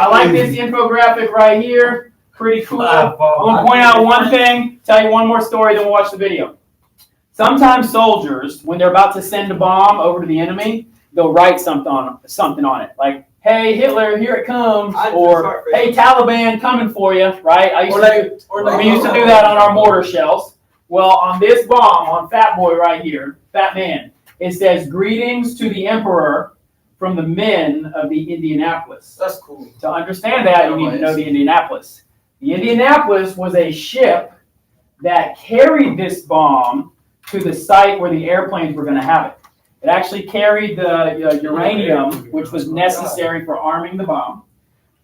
I like this infographic right here. Pretty cool. I'm going to point out one thing, tell you one more story, then we'll watch the video. Sometimes soldiers, when they're about to send a bomb over to the enemy, they'll write something on it. Like, hey, Hitler, here it comes. Or, hey, Taliban, coming for you, right? We used to do that on our mortar shells. Well, on this bomb, on Fat Boy right here, Fat Man, it says, greetings to the Emperor from the men of the Indianapolis. That's cool. To understand that, you need to know the Indianapolis. The Indianapolis was a ship that carried this bomb to the site where the airplanes were going to have it. It actually carried the uranium, which was necessary for arming the bomb.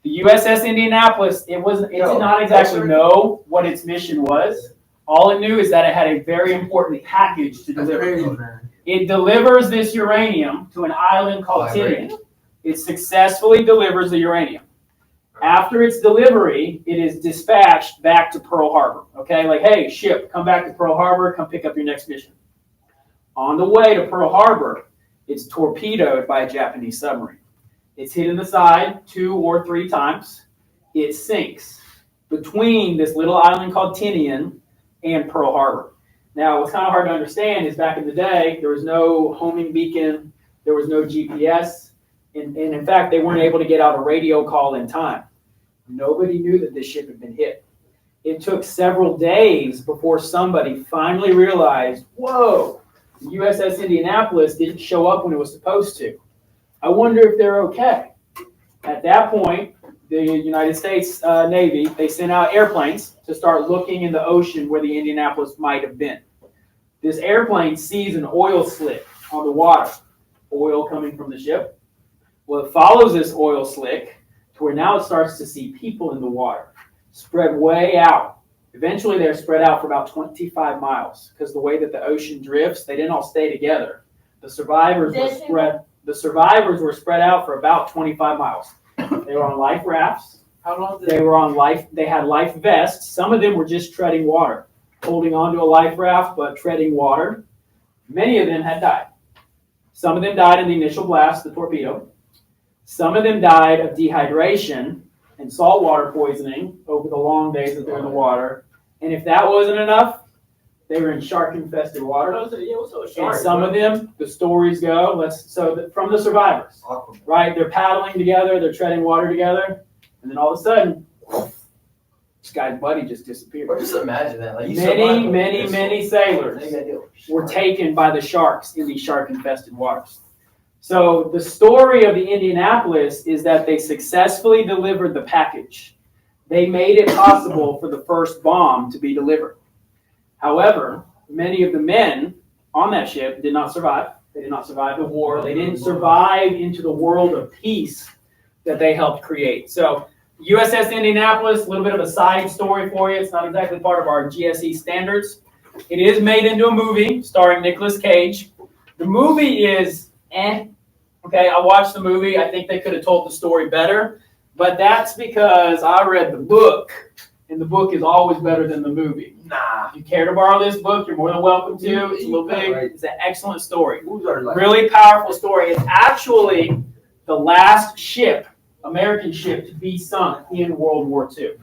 The USS Indianapolis, it did not exactly know what its mission was. All it knew is that it had a very important package to deliver. It delivers this uranium to an island called Tinian. It successfully delivers the uranium. After its delivery, it is dispatched back to Pearl Harbor. Okay, like, hey, ship, come back to Pearl Harbor, come pick up your next mission. On the way to Pearl Harbor, it's torpedoed by a Japanese submarine. It's hit in the side 2 or 3 times. It sinks between this little island called Tinian and Pearl Harbor. Now, what's kind of hard to understand is back in the day, there was no homing beacon, there was no GPS, and in fact, they weren't able to get out a radio call in time. Nobody knew that this ship had been hit. It took several days before somebody finally realized, whoa, the USS Indianapolis didn't show up when it was supposed to. I wonder if they're okay. At that point, the United States Navy, they sent out airplanes to start looking in the ocean where the Indianapolis might have been. This airplane sees an oil slick on the water, oil coming from the ship. Well, it follows this oil slick to where now it starts to see people in the water, spread way out. Eventually, they're spread out for about 25 miles because the way that the ocean drifts, they didn't all stay together. The survivors were spread out for about 25 miles. They were on life rafts. How long did they had life vests. Some of them were just treading water, holding onto a life raft but treading water. Many of them had died. Some of them died in the initial blast, the torpedo. Some of them died of dehydration and saltwater poisoning over the long days that they're in the water. And if that wasn't enough, they were in shark-infested water. And some of them, the stories go, from the survivors, right? They're paddling together, they're treading water together, and then all of a sudden, this guy's buddy just disappeared. Or just imagine that. Like many sailors were taken by the sharks in these shark-infested waters. So the story of the Indianapolis is that they successfully delivered the package. They made it possible for the first bomb to be delivered. However, many of the men on that ship did not survive. They did not survive the war. They didn't survive into the world of peace that they helped create. So USS Indianapolis, a little bit of a side story for you. It's not exactly part of our GSE standards. It is made into a movie starring Nicolas Cage. The movie is Okay, I watched the movie. I think they could have told the story better. But that's because I read the book, and the book is always better than the movie. Nah. If you care to borrow this book, you're more than welcome to. It's a little big. It's an excellent story. Really powerful story. It's actually the last ship, American ship, to be sunk in World War II.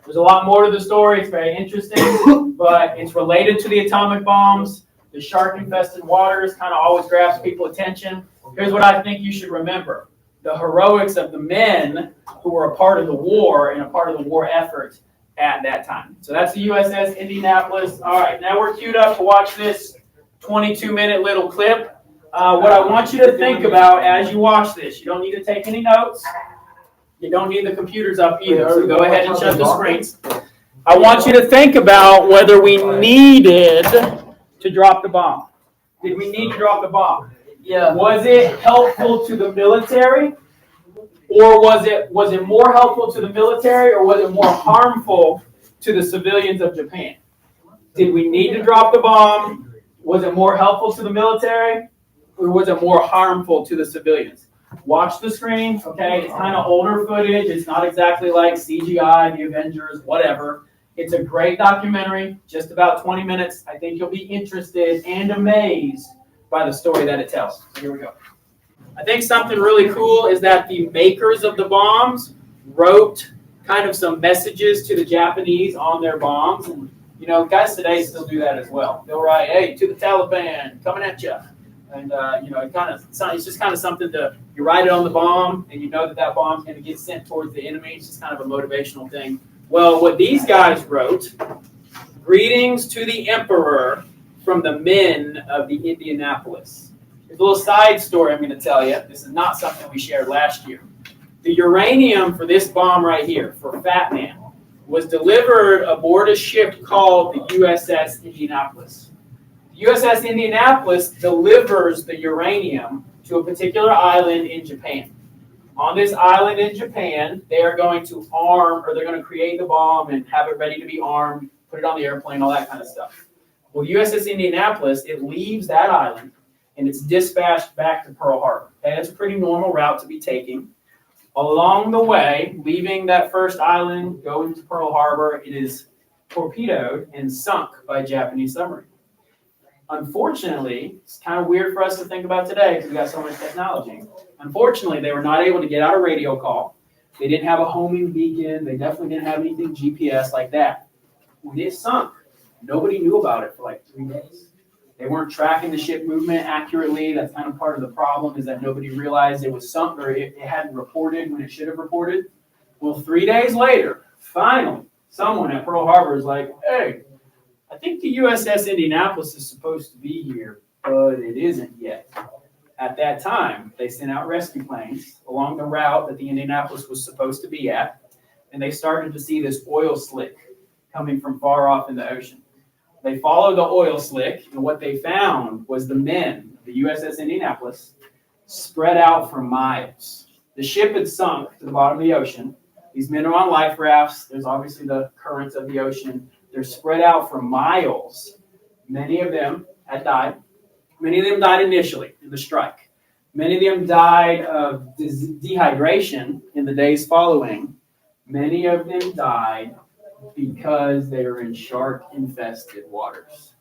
There's a lot more to the story. It's very interesting, but it's related to the atomic bombs. The shark-infested waters kind of always grabs people's attention. Here's what I think you should remember. The heroics of the men who were a part of the war and a part of the war effort at that time. So that's the USS Indianapolis. All right, now we're queued up to watch this 22-minute little clip. What I want you to think about as you watch this, you don't need to take any notes. You don't need the computers up either, so go ahead and shut the screens. I want you to think about whether we needed to drop the bomb. Did we need to drop the bomb? Yeah. Was it helpful to the military, or was it more helpful to the military, or was it more harmful to the civilians of Japan? Did we need to drop the bomb? Was it more helpful to the military, or was it more harmful to the civilians? Watch the screen, okay? It's kind of older footage. It's not exactly like CGI, The Avengers, whatever. It's a great documentary, just about 20 minutes. I think you'll be interested and amazed by the story that it tells. So here we go. I think something really cool is that the makers of the bombs wrote kind of some messages to the Japanese on their bombs. And, you know, guys today still do that as well. They'll write, hey, to the Taliban, coming at you. And, you know, it's just kind of something you write it on the bomb, and you know that that bomb's going to get sent towards the enemy. It's just kind of a motivational thing. Well, what these guys wrote, greetings to the Emperor from the men of the Indianapolis. There's a little side story I'm going to tell you. This is not something we shared last year. The uranium for this bomb right here, for Fat Man, was delivered aboard a ship called the USS Indianapolis. The USS Indianapolis delivers the uranium to a particular island in Japan. On this island in Japan, they are going to arm, or they're going to create the bomb and have it ready to be armed, put it on the airplane, all that kind of stuff. Well, USS Indianapolis, it leaves that island, and it's dispatched back to Pearl Harbor. Okay, that's a pretty normal route to be taking. Along the way, leaving that first island, going to Pearl Harbor, it is torpedoed and sunk by a Japanese submarine. Unfortunately, it's kind of weird for us to think about today because we got so much technology. Unfortunately, they were not able to get out a radio call. They didn't have a homing beacon. They definitely didn't have anything GPS like that. When it sunk, nobody knew about it for like 3 days. They weren't tracking the ship movement accurately. That's kind of part of the problem, is that nobody realized it was sunk, or it hadn't reported when it should have reported. Well, 3 days later, finally, someone at Pearl Harbor is like, hey, I think the USS Indianapolis is supposed to be here, but it isn't yet. At that time, they sent out rescue planes along the route that the Indianapolis was supposed to be at, and they started to see this oil slick coming from far off in the ocean. They followed the oil slick, and what they found was the men of the USS Indianapolis spread out for miles. The ship had sunk to the bottom of the ocean. These men are on life rafts. There's obviously the currents of the ocean. They're spread out for miles. Many of them had died. Many of them died initially in the strike. Many of them died of dehydration in the days following. Many of them died because they were in shark-infested waters.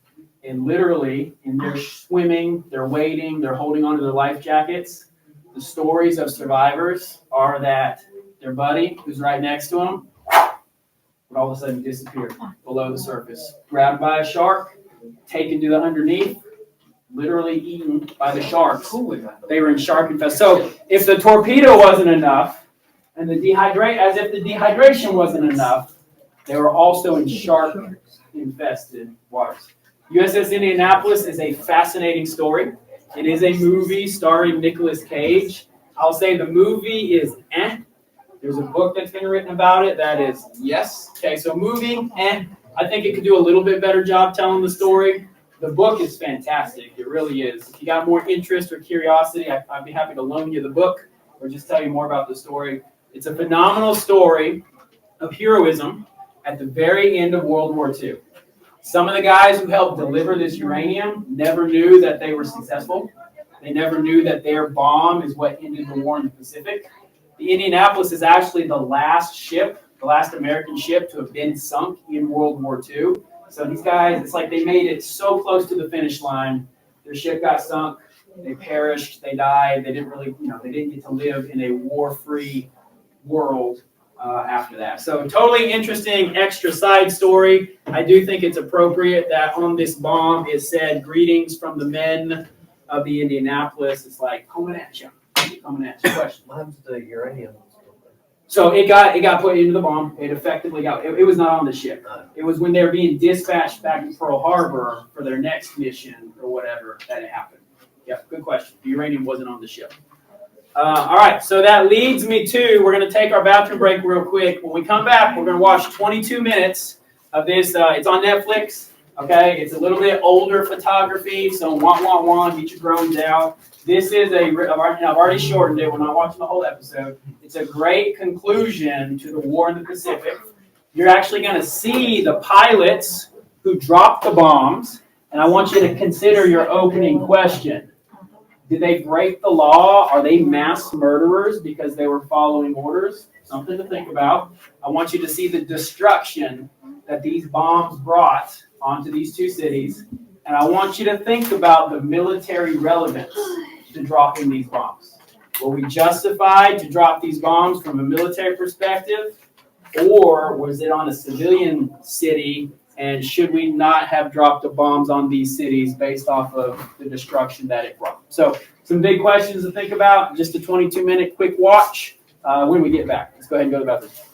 And literally, in their swimming, they're wading, they're holding onto their life jackets. The stories of survivors are that their buddy, who's right next to them, would all of a sudden disappear below the surface. Grabbed by a shark, taken to the underneath, literally eaten by the sharks. They were in shark-infested. So if the torpedo wasn't enough, and as if the dehydration wasn't enough, they were also in shark-infested waters. USS Indianapolis is a fascinating story. It is a movie starring Nicolas Cage. I'll say the movie is eh. There's a book that's been written about it that is yes. Okay, so movie, eh. I think it could do a little bit better job telling the story. The book is fantastic. It really is. If you got more interest or curiosity, I'd be happy to loan you the book or just tell you more about the story. It's a phenomenal story of heroism at the very end of World War II. Some of the guys who helped deliver this uranium never knew that they were successful. They never knew that their bomb is what ended the war in the Pacific. The Indianapolis is actually the last ship, the last American ship to have been sunk in World War II. So these guys, it's like they made it so close to the finish line. Their ship got sunk. They perished. They died. They didn't really, they didn't get to live in a war-free world after that. So totally interesting extra side story. I do think it's appropriate that on this bomb it said, greetings from the men of the Indianapolis. It's like, coming at you. Coming at you. Question. What happens to the uranium? So it got put into the bomb. It effectively it was not on the ship. It was when they were being dispatched back to Pearl Harbor for their next mission or whatever that it happened. Yeah, good question. The uranium wasn't on the ship. All right, so that leads me to, we're going to take our bathroom break real quick. When we come back, we're going to watch 22 minutes of this. It's on Netflix, okay? It's a little bit older photography, so get your drones out. This is I've already shortened it. We're not watching the whole episode. It's a great conclusion to the war in the Pacific. You're actually going to see the pilots who dropped the bombs, and I want you to consider your opening question. Did they break the law? Are they mass murderers because they were following orders? Something to think about. I want you to see the destruction that these bombs brought onto these two cities. And I want you to think about the military relevance to dropping these bombs. Were we justified to drop these bombs from a military perspective? Or was it on a civilian city, and should we not have dropped the bombs on these cities based off of the destruction that it brought? So some big questions to think about. Just a 22-minute quick watch when we get back. Let's go ahead and go to the bathroom.